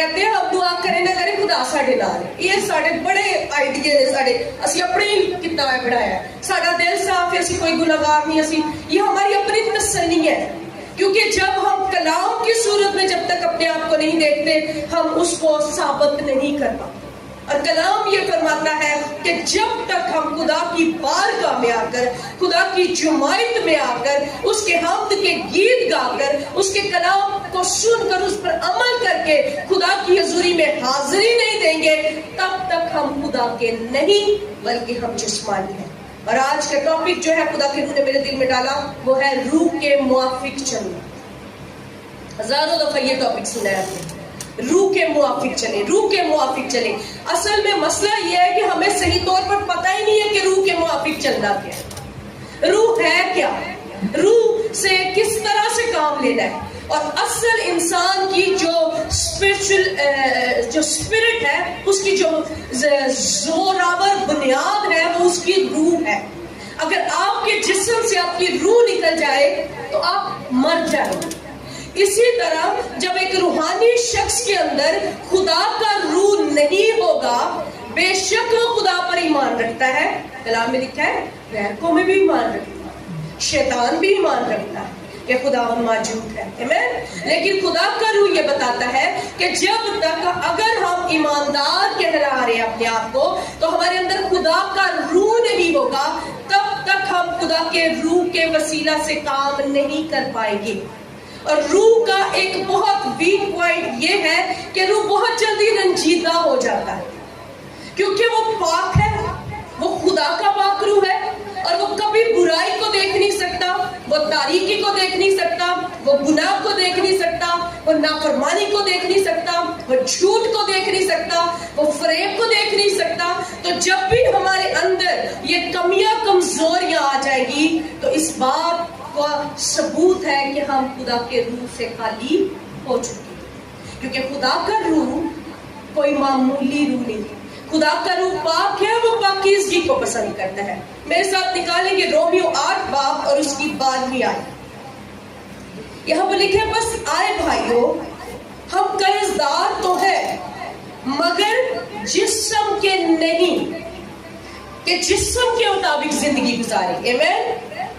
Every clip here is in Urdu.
کہتے ہیں ہم دعا کریں نہ کریں خدا ساڈے نال ہے. یہ ساڈے بڑے آئیڈیا نے ساڈے, اسی اپنے کتنا بڑھایا ہے, ساڈا دل صاف ہے, اسی کوئی گناہگار نہیں, اسی یہ ہماری اپنی تسلی ہے. کیونکہ جب ہم کلام کی صورت میں جب تک اپنے آپ کو نہیں دیکھتے ہم اس کو ثابت نہیں کر پاتے. اور کلام یہ فرماتا ہے کہ جب تک ہم خدا کی بارگاہ میں آ کر, خدا کی جماعت میں آ کر, اس کے حمد کے گیت گا کر, اس کے کلام کو سن کر اس پر عمل کر کے خدا کی حضوری میں حاضری نہیں دیں گے, تب تک ہم خدا کے نہیں بلکہ ہم جسمانی ہیں. اور آج کا ٹاپک جو ہے خدا کی روح نے میرے دل میں ڈالا وہ ہے روح کے موافق چلنا. ہزاروں دفعہ یہ ٹاپک سنا ہے آپ نے, روح کے موافق چلے, روح کے موافق چلے. اصل میں مسئلہ یہ ہے کہ ہمیں صحیح طور پر پتہ ہی نہیں ہے کہ روح کے موافق چلنا کیا ہے, روح ہے کیا, روح سے کس طرح سے کام لینا ہے. اور اصل انسان کی جو اسپرٹ ہے, اس کی جو زوراور بنیاد ہے وہ اس کی روح ہے. اگر آپ کے جسم سے آپ کی روح نکل جائے تو آپ مر جائیں گے. اسی طرح جب ایک روحانی شخص کے اندر خدا کا روح نہیں ہوگا, بے شک وہ خدا پر ایمان رکھتا ہے, کلام میں لکھا ہے غیروں میں بھی ایمان رکھتا ہے, شیطان بھی ایمان رکھتا ہے کہ خدا موجود ہے. لیکن خدا کا روح یہ بتاتا ہے کہ جب تک اگر ہم ایماندار کہلا رہے ہیں اپنے آپ کو تو ہمارے اندر خدا کا روح نہیں ہوگا, تب تک ہم خدا کے روح کے وسیلہ سے کام نہیں کر پائیں گے. اور روح کا ایک بہت ویک پوائنٹ یہ ہے کہ روح بہت جلدی رنجیدہ ہو جاتا ہے, کیونکہ وہ پاک ہے, وہ خدا کا پاک روح ہے, اور وہ کبھی برائی کو دیکھ نہیں سکتا, وہ تاریکی کو دیکھ نہیں سکتا, وہ گناہ کو دیکھ نہیں سکتا, وہ نافرمانی کو دیکھ نہیں سکتا, وہ جھوٹ کو دیکھ نہیں سکتا, وہ فریب کو دیکھ نہیں سکتا. تو جب بھی ہمارے اندر یہ کمیاں کمزوریاں آ جائیں گی تو اس بات کا ثبوت ہے کہ ہم خدا کے روح سے خالی ہو چکے ہیں. کیونکہ خدا کا روح کوئی معمولی روح نہیں ہے, خدا کا روح پاک ہے, وہ پاکیزگی کو پسند کرتا ہے. میرے ساتھ نکالیں گے رومیو 8 باب اور اس کی 12ویں آیت. یہاں پر لکھے بس آئے بھائیو ہم قرضدار تو ہیں مگر جسم کے نہیں, کہ جسم کے مطابق زندگی گزاریں. آمین.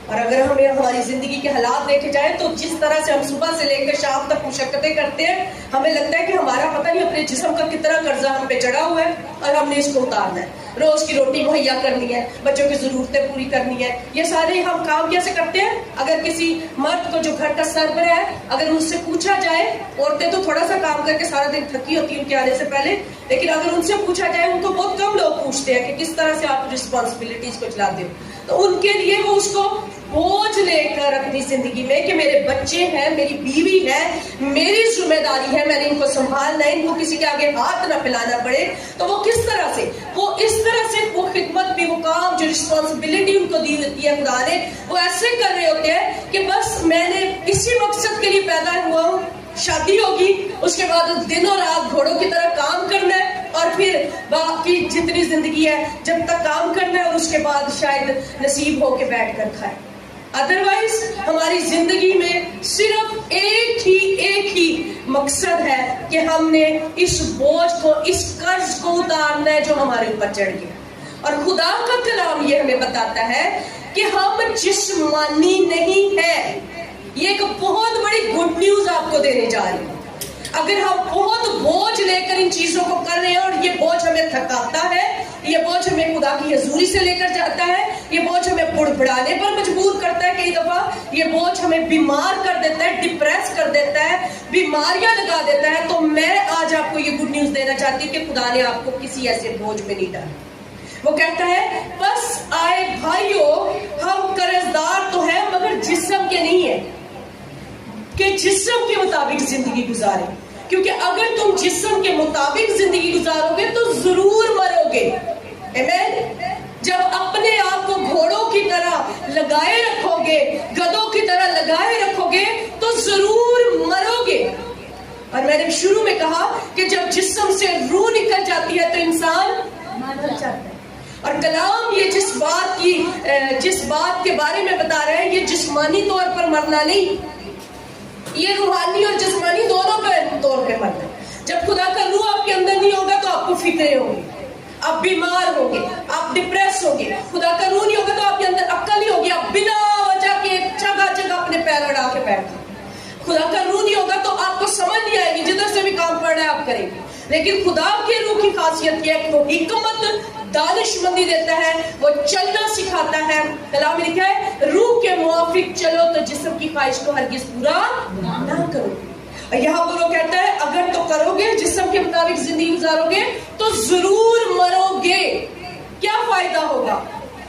اور اگر ہمیں ہماری زندگی کے حالات دیکھے جائیں تو جس طرح سے ہم صبح سے لے کر شام تک مشقتیں کرتے ہیں, ہمیں لگتا ہے کہ ہمارا پتہ نہیں اپنے جسم کا کتنا قرضہ ہم پہ چڑھا ہوا ہے اور ہم نے اس کو اتارنا ہے. روز کی روٹی مہیا کرنی ہے, بچوں کی ضرورتیں پوری کرنی ہے, یہ سارے ہم کام کیسے کرتے ہیں؟ اگر کسی مرد کو جو گھر کا سربراہ ہے اگر ان سے پوچھا جائے, عورتیں تو تھوڑا سا کام کر کے سارا دن تھکی ہوتی ہیں ان کے آنے سے پہلے, لیکن اگر ان سے پوچھا جائے, ان کو بہت کم لوگ پوچھتے ہیں کہ کس طرح سے آپ رسپانسبلٹیز کو چلاتے ہو, تو ان کے لیے وہ اس کو بوجھ لے کر اپنی زندگی میں کہ میرے بچے ہیں, میری بیوی ہے, میری ذمہ داری ہے, میں نے ان کو سنبھالنا ہے, ان کو کسی کے آگے ہاتھ نہ پھیلانا پڑے. تو وہ کس طرح سے, وہ اس طرح سے وہ خدمت بھی, وہ کام جو رسپانسبلٹی ان کو دی ہوتی ہے خدا نے, وہ ایسے کر رہے ہوتے ہیں کہ بس میں نے اسی مقصد کے لیے پیدا ہوا ہوں, شادی ہوگی اس کے بعد دنوں رات گھوڑوں کی طرح کام کرنا ہے, اور پھر باقی جتنی زندگی ہے جب تک کام کرنا ہے, اور اس کے بعد شاید نصیب ہو کے بیٹھ کر کھائے. ادروائز ہماری زندگی میں صرف ایک ہی مقصد ہے کہ ہم نے اس بوجھ کو, اس قرض کو اتارنا ہے جو ہمارے اوپر چڑھ گیا. اور خدا کا کلام یہ ہمیں بتاتا ہے کہ ہم جسمانی نہیں ہیں. یہ ایک بہت بڑی گڈ نیوز آپ کو دینے جا رہی ہوں. اگر ہم بہت بوجھ لے کر ان چیزوں کو کر رہے ہیں اور یہ بوجھ ہمیں تھکاتا ہے, یہ بوجھ ہمیں خدا کی حضوری سے لے کر جاتا ہے, یہ بوجھ ہمیں بڑبڑانے پر مجبور کرتا ہے, کئی دفعہ یہ بوجھ ہمیں بیمار کر دیتا ہے, ڈپریس کر دیتا ہے, بیماریاں لگا دیتا ہے, تو میں آج آپ کو یہ گڈ نیوز دینا چاہتی ہوں کہ خدا نے آپ کو کسی ایسے بوجھ میں نہیں ڈالا. وہ کہتا ہے بس آئے بھائیو ہم قرضدار تو ہیں مگر جسم کے نہیں ہیں, کہ جسم کے مطابق زندگی گزاریں. کیونکہ اگر تم جسم کے مطابق زندگی گزارو گے تو ضرور مرو گے. آمین. جب اپنے آپ کو گھوڑوں کی طرح لگائے رکھو گے, گدھوں کی طرح لگائے رکھو گے تو ضرور مرو گے. اور میں نے شروع میں کہا کہ جب جسم سے روح نکل جاتی ہے تو انسان مر جاتا ہے. اور کلام یہ جس بات کے بارے میں بتا رہے ہیں, یہ جسمانی طور پر مرنا نہیں, یہ روحانی اور جسمانی دونوں طور پہ مرنا ہے. جب خدا کا روح آپ کے اندر نہیں ہوگا تو آپ کو فکریں ہوں گی، آپ بیمار ہوں گے، آپ ڈپریس ہوں گے. خدا کا روح نہیں ہوگا تو آپ کے اندر عقل نہیں ہوگی، آپ بنا وجہ کے جگہ جگہ اپنے پیر اڑا کے بیٹھتے. خدا کا روح نہیں ہوگا تو آپ کو سمجھ نہیں آئے گی، جدھر سے بھی کام پڑ رہا ہے آپ کریں گے. لیکن خدا کے روح کی خاصیت یہ ہے کہ وہ حکمت دانش مندی دیتا ہے، وہ چلنا سکھاتا ہے. کلام میں لکھا ہے روح کے موافق چلو تو جسم کی خواہش کو ہرگز پورا نہ کرو. اور یہاں پر وہ کہتا ہے اگر تو کرو گے، جسم کے مطابق زندگی گزارو گے تو ضرور مرو گے. کیا فائدہ ہوگا؟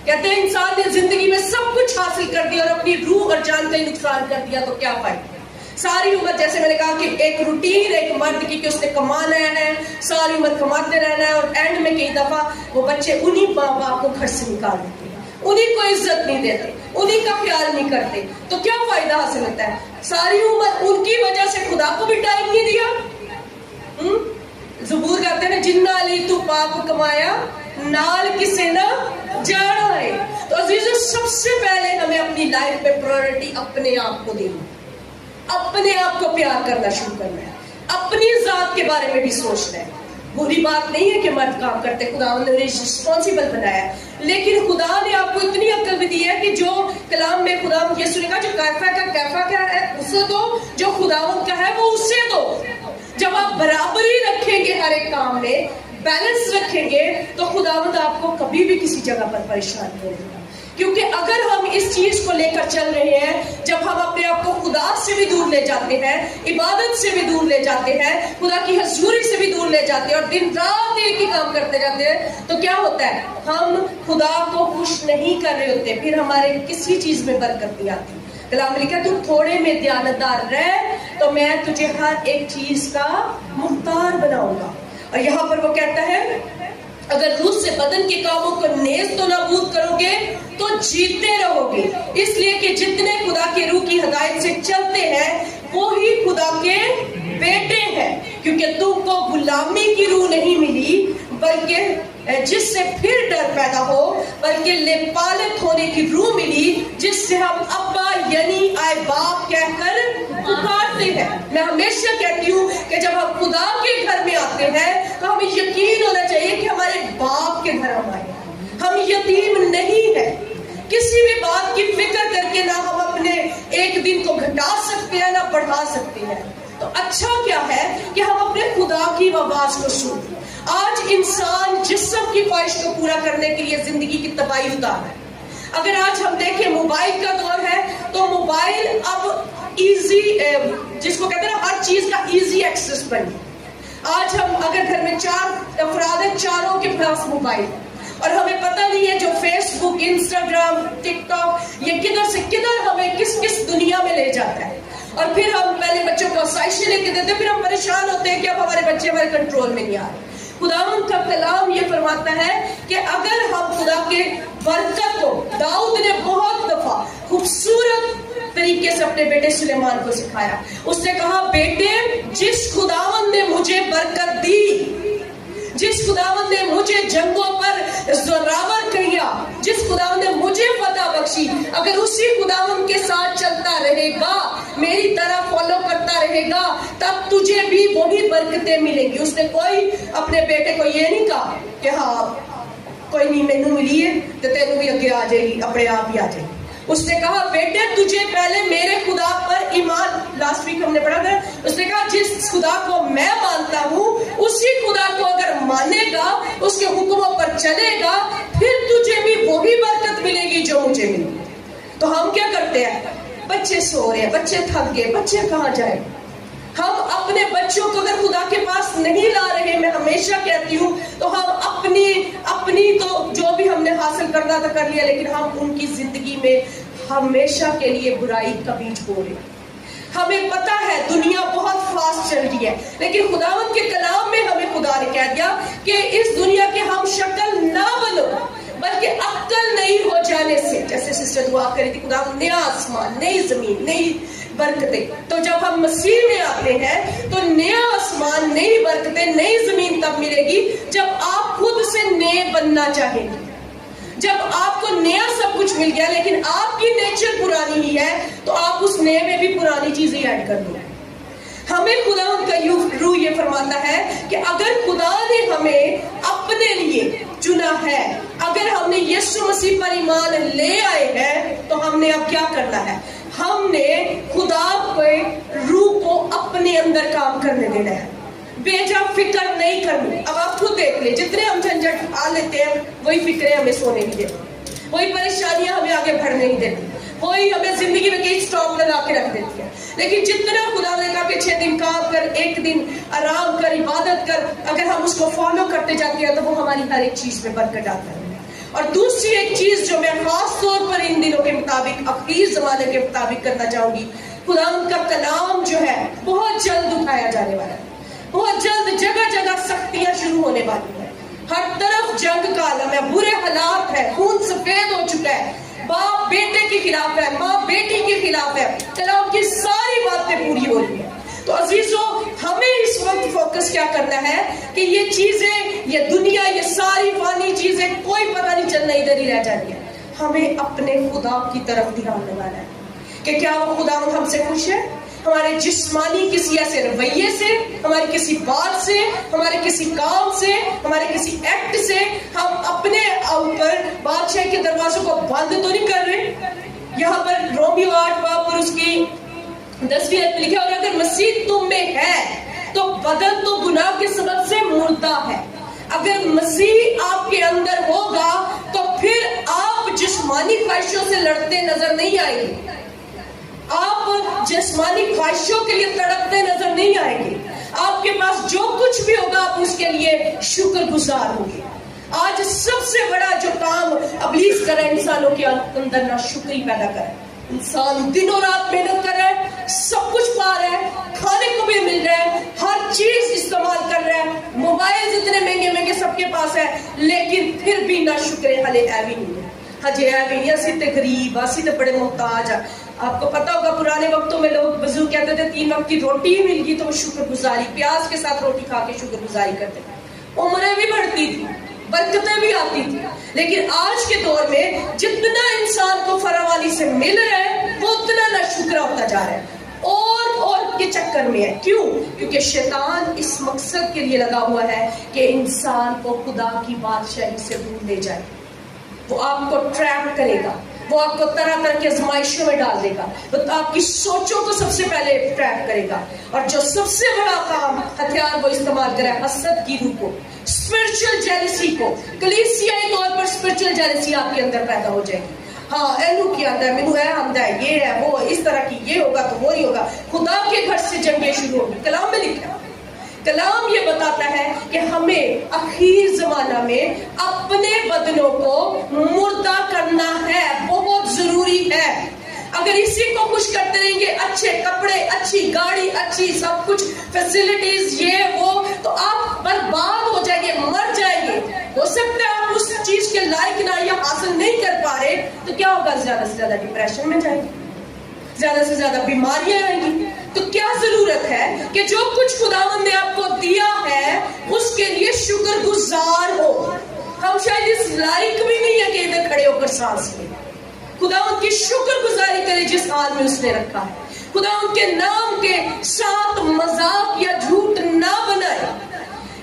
کہتے ہیں انسان نے زندگی میں سب کچھ حاصل کر دیا اور اپنی روح اور جان کا ہی نقصان کر دیا تو کیا فائدہ؟ ساری عمر، جیسے میں نے کہا کہ ایک روٹین ایک مرد کی کہ اس نے کمانا ہے، ساری عمر کماتے رہنا ہے، اور اینڈ میں کئی دفعہ وہ بچے انہی ماں باپ کو گھر سے نکال دیتے ہیں، انہی کو عزت نہیں دیتے، انہی کا خیال نہیں کرتے، تو کیا فائدہ حاصل ہوتا ہے؟ ساری عمر ان کی وجہ سے خدا کو بھی ٹائم نہیں دیا. زبور کہتے ہیں جنہ علی تو پاپ کمایا نال کسے نہ جانا ہے. تو عزیزو سب سے پہلے ہمیں اپنی لائف میں پرائورٹی اپنے آپ کو دینی، اپنے آپ کو پیار کرنا شروع کرنا ہے، اپنی ذات کے بارے میں بھی سوچنا ہے. بری بات نہیں ہے کہ مرد کام کرتے، خدا نے انہیں رسپانسیبل بنایا ہے، لیکن خدا نے آپ کو اتنی عقل بھی دی ہے کہ جو کلام میں خدا یسوع نے کہا جو کیفا کیا ہے اسے دو، جو خداوند کا ہے وہ اسے دو. جب آپ برابری رکھیں گے ہر ایک کام میں، بیلنس رکھیں گے، تو خداوند آپ کو کبھی بھی کسی جگہ پر پریشان نہیں ہوگا. کیونکہ اگر ہم اس چیز کو لے کر چل رہے ہیں، جب ہم اپنے آپ کو خدا سے بھی دور لے جاتے ہیں، عبادت سے بھی دور لے جاتے ہیں، خدا کی حضوری سے بھی دور لے جاتے ہیں، اور دن رات ایک ہی کام کرتے جاتے ہیں، تو کیا ہوتا ہے؟ ہم خدا کو خوش نہیں کر رہے ہوتے، پھر ہمارے کسی چیز میں برکت نہیں آتی. کلام میں لکھا تو تھوڑے میں دیانتدار رہ تو میں تجھے ہر ایک چیز کا مختار بناؤں گا. اور یہاں پر وہ کہتا ہے اگر روح سے بدن کے کاموں کو نیز تو نابود کرو گے تو جیتے رہو گے، اس لیے کہ جتنے خدا کے روح کی ہدایت سے چلتے ہیں وہی خدا کے بیٹے ہیں. کیونکہ تم کو غلامی کی روح نہیں ملی بلکہ جس سے پھر ڈر پیدا ہو، بلکہ لپالت ہونے کی روح ملی جس سے ہم ابا یعنی آئے باپ کہہ کر پکارتے ہیں. میں ہمیشہ کہتی ہوں کہ جب ہم خدا کے گھر میں آتے ہیں تو ہمیں یقین ہونا چاہیے کہ ہمارے باپ کے گھر ہم آئے ہیں، ہم یتیم نہیں ہیں. کسی بھی بات کی فکر کر کے نہ ہم اپنے ایک دن کو گھٹا سکتے ہیں نہ بڑھا سکتے ہیں. تو اچھا کیا ہے کہ ہم اپنے خدا کی آواز کو سنیں. آج انسان جسم کی خواہش کو پورا کرنے کے لیے زندگی کی تباہی اتار ہے. اگر آج ہم دیکھیں موبائل کا دور ہے تو موبائل اب ایزی، جس کو کہتے ہیں ہر چیز کا ایزی ایکسس بن گیا. آج ہم اگر گھر میں 4 افراد ہیں، چاروں کے پاس موبائل، اور ہمیں پتہ نہیں ہے جو فیس بک، انسٹاگرام، ٹک ٹاک یہ کدھر سے کدھر ہمیں کس کس دنیا میں لے جاتا ہے. اور پھر ہم پہلے بچوں کو آسائشیں لے کے دیتے ہیں، پھر ہم پریشان ہوتے ہیں کہ اب ہمارے بچے ہمارے کنٹرول میں نہیں آ رہے. خداوند کا کلام یہ فرماتا ہے کہ اگر ہم خدا کے برکت کو، داؤد نے بہت دفعہ خوبصورت طریقے سے اپنے بیٹے سلیمان کو سکھایا. اس نے کہا بیٹے جس خداوند نے مجھے برکت دی، جس خداوند نے مجھے جنگوں پر زوراور کیا، جس خداوند نے مجھے فتح بخشی، اگر اسی خداوند کے ساتھ چلتا رہے گا، میری طرح فالو کرتا رہے گا، تب تجھے بھی وہی برکتیں ملیں گی. اس نے کوئی اپنے بیٹے کو یہ نہیں کہا کہ ہاں کوئی نہیں مینوں ملی ہے تو تینوں بھی اگے آ جائے گی، اپنے آپ ہی آ جائے گی. اس نے کہا بیٹے تجھے پہلے میرے خدا پر ایمان، لاسٹ ویک ہم نے پڑھا تھا، اس نے کہا جس خدا کو میں مانتا ہوں اسی خدا کو اگر مانے گا، اس کے حکموں پر چلے گا، پھر تجھے بھی وہی برکت ملے گی جو مجھے ملی. تو ہم کیا کرتے ہیں؟ بچے سو رہے ہیں، بچے تھک گئے، بچے کہاں جائیں؟ ہم اپنے بچوں کو اگر خدا کے پاس نہیں لا رہے، میں ہمیشہ کہتی ہوں، تو ہم اپنی تو جو بھی ہم نے حاصل کرنا تھا کر لیا، لیکن ہم ان کی زندگی میں ہمیشہ کے لیے برائی کا بیج بو رہے ہیں. ہمیں پتا ہے دنیا بہت فاسٹ چل رہی ہے، لیکن خداوند کے کلام میں ہمیں خدا نے کہہ دیا کہ اس دنیا کے ہم شکل نہ بنو بلکہ عقل نئی ہو جانے سے. جیسے سسٹر دعا کری تھی خدا نیا آسمان، نئی زمین، نئی برکتیں. تو جب ہم مسیح میں آتے ہیں تو نیا آسمان، نئی برکتیں، نئی زمین تب ملے گی جب آپ خود سے نئے بننا چاہیں گے. جب آپ کو نیا سب کچھ مل گیا لیکن آپ کی نیچر پرانی ہی ہے تو آپ اس نئے میں بھی پرانی چیزیں ایڈ کر دیں. ہمیں خدا کا روح یہ فرماتا ہے کہ اگر خدا نے ہمیں اپنے لیے چنا ہے، اگر ہم نے یسوع مسیح پر ایمان لے آئے ہیں، تو ہم نے اب کیا کرنا ہے؟ ہم نے خدا کے روح کو اپنے اندر کام کرنے دینا ہے، بیجا فکر نہیں کرنی۔ اب آپ خود دیکھ لیں، جتنے ہم جھنجھٹ اٹھا لیتے ہیں وہی فکریں ہمیں سونے نہیں دیتی، وہی پریشانیاں ہمیں آگے بڑھنے نہیں دیتی، وہی ہمیں زندگی میں کئی سٹاپ لگا کے رکھ دیتی ہے۔ لیکن جتنا خدا نے کہا کہ 6 دن کام کر، 1 دن آرام کر، عبادت کر، اگر ہم اس کو فالو کرتے جاتے ہیں تو وہ ہماری ہر ایک چیز میں برکت آتا ہے۔ اور دوسری ایک چیز جو میں خاص طور پر ان دنوں کے مطابق، اخیر زمانے کے مطابق کرنا چاہوں گی، خدا ان کا کلام جو ہے بہت جلد اٹھایا جانے والا ہے، بہت جلد جگہ جگہ سختیاں شروع ہونے والی ہیں، ہر طرف جنگ کا عالم ہے، برے حالات ہے، خون سفید ہو چکا ہے، باپ بیٹے کے خلاف ہے، ماں بیٹی کے خلاف ہے، کلام کی ساری باتیں پوری ہو رہی ہیں۔ تو عزیزو، ہمیں اس وقت فوکس کیا کرنا ہے کہ یہ چیزیں، یہ دنیا، یہ ساری فانی چیزیں کوئی پتہ نہیں چلنا، ادھر ہی رہ جاتی ہے۔ ہمیں اپنے خدا کی طرف دھیان لگانا ہے کہ کیا وہ خدا ہم سے خوش ہے؟ ہمارے جسمانی کسی ایسے رویے سے، ہماری کسی بات سے، ہمارے کسی کام سے، ہمارے کسی ایکٹ سے ہم اپنے اوپر بادشاہ کے دروازوں کو بند تو نہیں کر رہے؟ یہاں پر رومیو 8 باب پر اس کی 10ویں آیت میں لکھا ہے، اور اگر مسیح تم میں ہے تو بدن تو گناہ کے سبب سے مردہ ہے۔ اگر مسیح آپ کے اندر ہوگا تو پھر آپ جسمانی خواہشوں سے لڑتے نظر نہیں آئیں گے، آپ جسمانی خواہشوں کے لیے تڑپتے نظر نہیں آئیں گے، آپ کے پاس جو کچھ بھی ہوگا آپ اس کے لیے شکر گزار ہوں گے۔ آج سب سے بڑا جو کام ابلیس کر رہا ہے انسانوں کے اندر، نہ شکری پیدا کر رہا ہے۔ انسان دنوں رات محنت کر رہا ہے، سب کچھ پا رہا ہے، کھانے کو بھی مل رہا ہے، ہر چیز استعمال کر رہا ہے، موبائل اتنے مہنگے مہنگے سب کے پاس ہے، لیکن پھر بھی نہ شکر ہلے ایوی نہیں ہے، ہجے ایوی نہیں، اسی تے غریب، اسی تے بڑے محتاج ہیں۔ آپ کو پتا ہوگا پرانے وقتوں میں لوگ بزرگ کہتے تھے 3 وقت کی روٹی ہی مل گئی تو وہ شکر گزاری، پیاز کے ساتھ روٹی کھا کے شکر گزاری کرتے تھے، عمریں بھی بڑھتی تھی، برکتیں بھی آتی تھی۔ لیکن آج کے دور میں جتنا انسان کو فراوانی سے مل رہا ہے وہ اتنا نہ شکر ہوتا جا رہا ہے، اور کے چکر میں ہے۔ کیوں؟ کیونکہ شیطان اس مقصد کے لیے لگا ہوا ہے کہ انسان کو خدا کی بادشاہی سے دور لے جائے، وہ آپ کو ٹریپ کرے گا، وہ آپ کو طرح طرح کی آزمائشوں میں ڈال دے گا، وہ آپ کی سوچوں کو سب سے پہلے ٹریپ کرے گا، اور جو سب سے بڑا کام ہتھیار وہ استعمال کرے حسد کی روح کو، اسپرچل جیلسی کو، کلیسیائی طور پر اسپرچل جیلسی آپ کے اندر پیدا ہو جائے گی۔ ہاں اینو کیا آتا ہے، مینو ہے آمدہ ہے، یہ ہے وہ، اس طرح کی یہ ہوگا تو وہ ہی ہوگا، خدا کے گھر سے جنگیں شروع ہوگی۔ کلام میں لکھا ہے، کلام یہ بتاتا ہے کہ ہمیں اخیر زمانہ میں اپنے بدنوں کو مردہ کرنا ہے، بہت ضروری ہے۔ اگر اسی کو خوش کرتے رہیں گے، اچھے کپڑے، اچھی گاڑی، اچھی سب کچھ فیسلٹیز، یہ وہ، تو آپ برباد ہو جائیں گے، مر جائیں گے۔ ہو سکتا ہے آپ اس چیز کے لائق نہ یا حاصل نہیں کر پا رہے تو کیا ہوگا؟ زیادہ سے زیادہ ڈپریشن میں جائیں گے، زیادہ سے زیادہ بیماریاں آئیں گی۔ تو کیا ضرورت ہے کہ جو کچھ خداوند نے آپ کو دیا ہے اس کے لیے شکر گزار ہو۔ ہم شاید اس لائق بھی نہیں ہے کہ ادھر کھڑے ہو کر سانس لیں، خداوند کی شکر گزاری کرے جس حال میں اس نے رکھا ہے، خداوند کے نام کے ساتھ مذاق یا جھوٹ نہ بنائے۔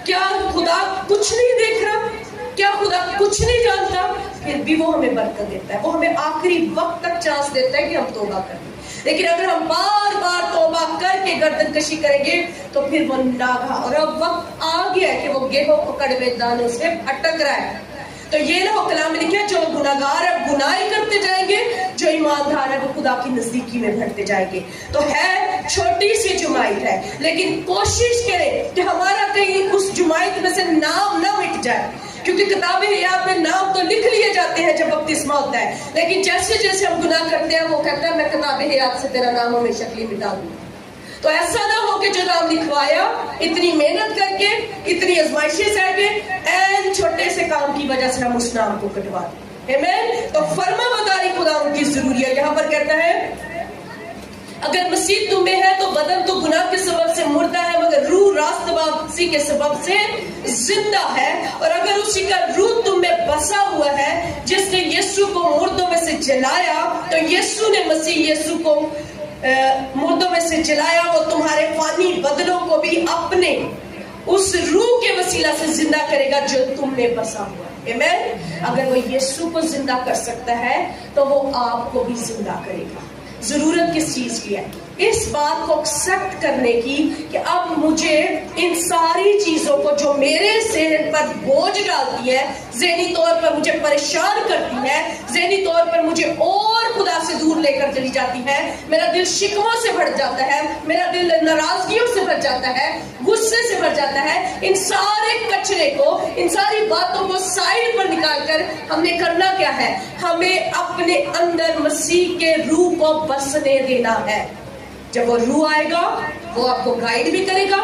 کیا خدا کچھ نہیں دیکھ رہا؟ کیا خدا کچھ نہیں جانتا؟ پھر بھی وہ ہمیں برکت دیتا ہے، وہ ہمیں آخری وقت تک چانس دیتا ہے کہ ہم توبہ کریں۔ لیکن اگر ہم بار بار توبہ کر کے گردن کشی کریں گے تو پھر وہ ناگا، اور اب وقت آ گیا ہے کہ وہ گیہوں کو کڑوے دانوں سے اٹک رہا ہے۔ تو یہ نہ ہو، کلام میں لکھا ہے جو گناہگار ہے گناہ کرتے جائیں گے، جو ایماندار ہے وہ خدا کی نزدیکی میں بڑھتے جائیں گے۔ تو ہے چھوٹی سی جماعت ہے، لیکن کوشش کریں کہ ہمارا کہیں اس جماعت میں سے نام نہ مٹ جائے، کیونکہ کتاب حیات میں نام تو لکھ لیے جاتے ہیں جب بپتسمہ ہوتا ہے، لیکن جیسے جیسے ہم گناہ کرتے ہیں وہ کہتا ہے میں کتاب حیات سے تیرا نام ہمیشہ کے لیے مٹا دوں۔ تو ایسا نہ ہو کہ جو نام لکھوایا اتنی محنت کر کے، اتنی آزمائشیں سہ کے، این چھوٹے سے کام کی وجہ سے ہم اس نام کو کٹوا دیں۔ آمین۔ تو فرما برداری خدا ان کی ضروری ہے۔ یہاں پر کہتا ہے اگر مسیح تم میں ہے تو بدن تو گناہ کے سبب سے مردہ ہے، مگر روح راست باپسی کے سبب سے زندہ ہے۔ اور اگر اسی کا روح تم میں بسا ہوا ہے جس نے یسوع کو مردوں میں سے جلایا، تو یسوع نے مسیح یسوع کو مردوں میں سے سے جلایا وہ تمہارے فانی بدنوں کو بھی اپنے اس روح کے وسیلہ سے زندہ کرے گا جو تم نے بسا ہوا ہے. آمین. اگر وہ یسوع کو زندہ کر سکتا ہے تو وہ آپ کو بھی زندہ کرے گا. ضرورت کس چیز کی ہے؟ اس بات کو ایکسپٹ کرنے کی کہ اب مجھے ان ساری چیزوں کو جو میرے ذہن پر بوجھ ڈالتی ہے، ذہنی طور پر مجھے پریشان کرتی ہے، ذہنی طور پر مجھے اور خدا سے دور لے کر چلی جاتی ہے، میرا دل شکووں سے بھر جاتا ہے، میرا دل ناراضگیوں سے بھر جاتا ہے، غصے سے بھر جاتا ہے، ان سارے کچرے کو، ان ساری باتوں کو سائڈ پر نکال کر ہم نے کرنا کیا ہے؟ ہمیں اپنے اندر مسیح کے روح کو بسنے دینا ہے. جب وہ روح آئے گا وہ آپ کو گائیڈ بھی کرے گا،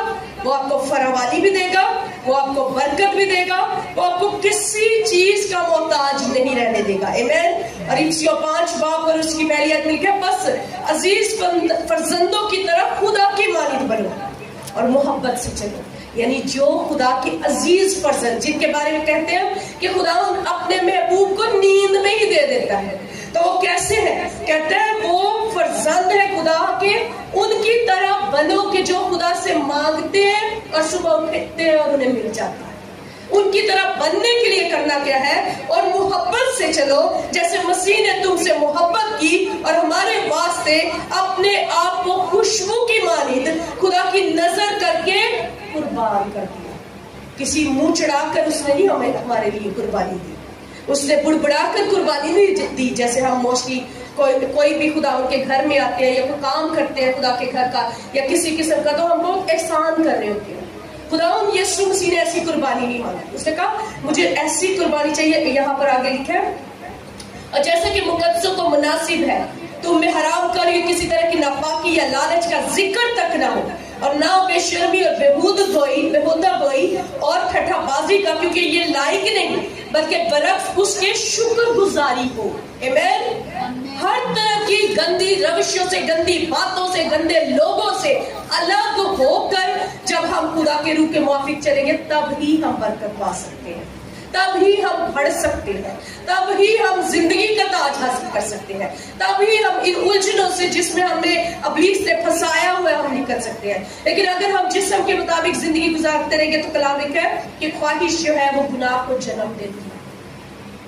وہ آپ کو فراوانی بھی دے گا، وہ آپ کو برکت بھی دے گا، وہ آپ کو کسی چیز کا محتاج نہیں رہنے دے گا. آمین. اور افسیوں 5 باب پر اس کی پہلی آیت مل کے بس عزیز فرزندوں کی طرف خدا کی مانند بنو اور محبت سے چلو. یعنی جو خدا کے عزیز فرزند، جن کے بارے میں کہتے ہیں کہ خدا اپنے محبوب کو نیند میں ہی دے دیتا ہے، تو وہ کیسے ہیں؟ کہتے ہیں وہ فرزند ہے خدا کے، ان کی طرح بنو کہ جو خدا سے مانگتے ہیں اور صبح اٹھتے ہیں اور انہیں مل جاتا ہے. ان کی طرح بننے کے لیے کرنا کیا ہے؟ اور محبت سے چلو جیسے مسیح نے تم سے محبت کی اور ہمارے واسطے اپنے آپ کو خوشبو کی مانند خدا کی نظر کر کے قربان کر دیا. کسی منہ چڑھا کر اس نے نہیں ہمیں ہمارے لیے قربانی دی، اس نے بڑبڑا کر قربانی نہیں دی جیسے ہم موسٹلی کوئی بھی خدا ان کے گھر میں آتے ہیں یا کوئی کام کرتے ہیں خدا کے گھر کا یا کسی قسم کا، تو ہم بہت احسان کر رہے ہوتے ہیں. خدا یسوع مسیح نے ایسی قربانی نہیں مانگی. اس نے کہا مجھے ایسی قربانی چاہیے. یہاں پر آگے لکھا ہے اور جیسے کہ مقدسوں کو مناسب ہے تم میں حرام کاری کسی طرح کی ناپاکی یا لالچ کا ذکر تک نہ ہو، اور نہ بے شرمی اور بےہودہ گوئی اور ٹھٹھا بازی کا، کیونکہ یہ لائق نہیں بلکہ برعکس اس کے شکر گزاری ہو. آمین. ہر طرح کی گندی روشوں سے، گندی باتوں سے، گندے لوگوں سے الگ ہو کر جب ہم خدا کے روح کے موافق چلیں گے تب ہی ہم برکت پا سکتے ہیں، تب ہی ہم بڑھ سکتے ہیں، تب ہی ہم زندگی کا تاج حاصل کر سکتے ہیں، تب ہی ہم ان الجھنوں سے جس میں ہم نے ابلیس نے پھنسایا ہوا ہے ہم نکل سکتے ہیں. لیکن اگر ہم جسم کے مطابق زندگی گزارتے رہیں گے تو کلام لکھا ہے کہ خواہش جو ہے وہ گناہ کو جنم دیتی ہے.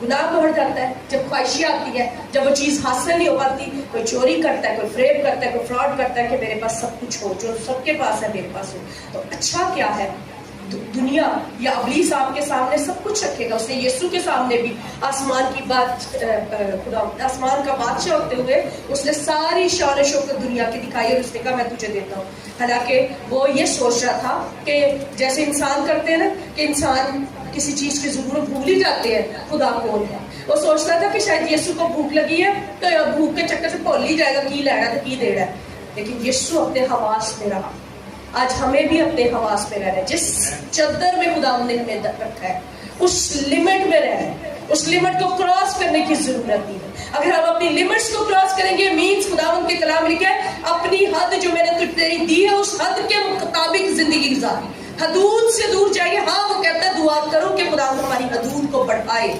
گناہ بڑھ جاتا ہے جب خواہشی آتی ہے، جب وہ چیز حاصل نہیں ہو پاتی. کوئی چوری کرتا ہے، کوئی فریب کرتا ہے، کوئی فراڈ کرتا ہے کہ میرے پاس سب کچھ ہو، جو سب کے پاس ہے میرے پاس ہو. تو اچھا کیا ہے؟ دنیا یا ابلیس آپ کے سامنے سب کچھ رکھے گا. اس نے یسوع کے سامنے بھی آسمان کی بات، خدا آسمان کا بادشاہ ہوتے ہوئے اس نے ساری شان و شوکت دنیا کی دکھائی اور اس نے کہا میں تجھے دیتا ہوں. حالانکہ وہ یہ سوچ رہا تھا کہ جیسے انسان کرتے ہیں نا کہ انسان کسی چیز کی ضرورت بھول ہی جاتے ہیں خدا کون ہے. وہ سوچتا تھا کہ شاید یسوع کو بھوک لگی ہے تو بھوک کے چکر سے بھول ہی جائے گا کی لینا تو کی دے رہا ہے. لیکن یسوع اپنے حواس میں رہا. آج ہمیں بھی اپنے حواس میں رہنا ہے. جس چادر میں خدا نے ہمیں رکھا ہے اس لمٹ میں رہنا ہے. اس لمٹ کو کراس کرنے کی ضرورت نہیں ہے. اگر ہم اپنی لمٹس کو کراس کریں گے مینس خداوند کے کلام میں لکھا ہے اپنی حد جو میں نے تجھے دی ہے اس حد کے مطابق زندگی گزاری. حدود سے دور جائیے. ہاں وہ کہتا ہے دعا کرو کہ خداوند ہماری حدود کو بڑھائے،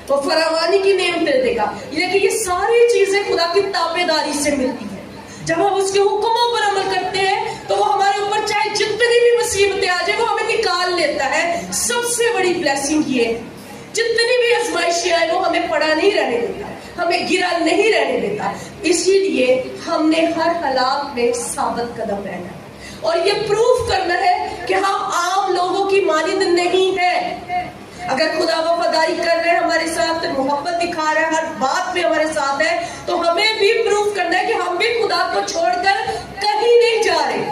وہ فراوانی کی نعمتیں دے گا. لیکن یہ ساری چیزیں خدا کی تابعداری سے ملتی ہیں. جب ہم اس کے حکموں پر عمل کرتے ہیں تو وہ ہمارے اوپر چاہے جتنی بھی مصیبتیں آ جائیں وہ ہمیں نکال لیتا ہے. سب سے بڑی بلیسنگ یہ ہے جتنی بھی آزمائشیں آئے وہ ہمیں پڑا نہیں رہنے دیتا، ہمیں گرا نہیں رہنے دیتا. اسی لیے ہم نے ہر حالات میں ثابت قدم رہنا ہے اور یہ پروف کرنا ہے کہ ہم عام لوگوں کی مانند نہیں ہیں. اگر خدا وفاداری کر رہے ہیں ہمارے ساتھ، محبت دکھا رہا ہے، ہر بات میں ہمارے ساتھ ہے، تو ہمیں بھی پروف کرنا ہے کہ ہم بھی خدا کو چھوڑ کر کہیں نہیں جا رہے.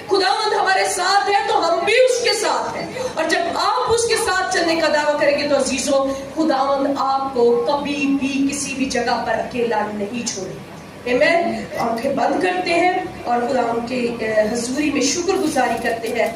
خداوند ہمارے ساتھ ہے تو ہم بھی اس کے ساتھ ہیں. اور جب آپ اس کے ساتھ چلنے کا دعویٰ کریں گے تو عزیزوں خداوند آپ کو کبھی بھی کسی بھی جگہ پر اکیلا نہیں چھوڑے. آمین. آنکھیں بند کرتے ہیں اور خداوند کی حضوری میں شکر گزاری کرتے ہیں.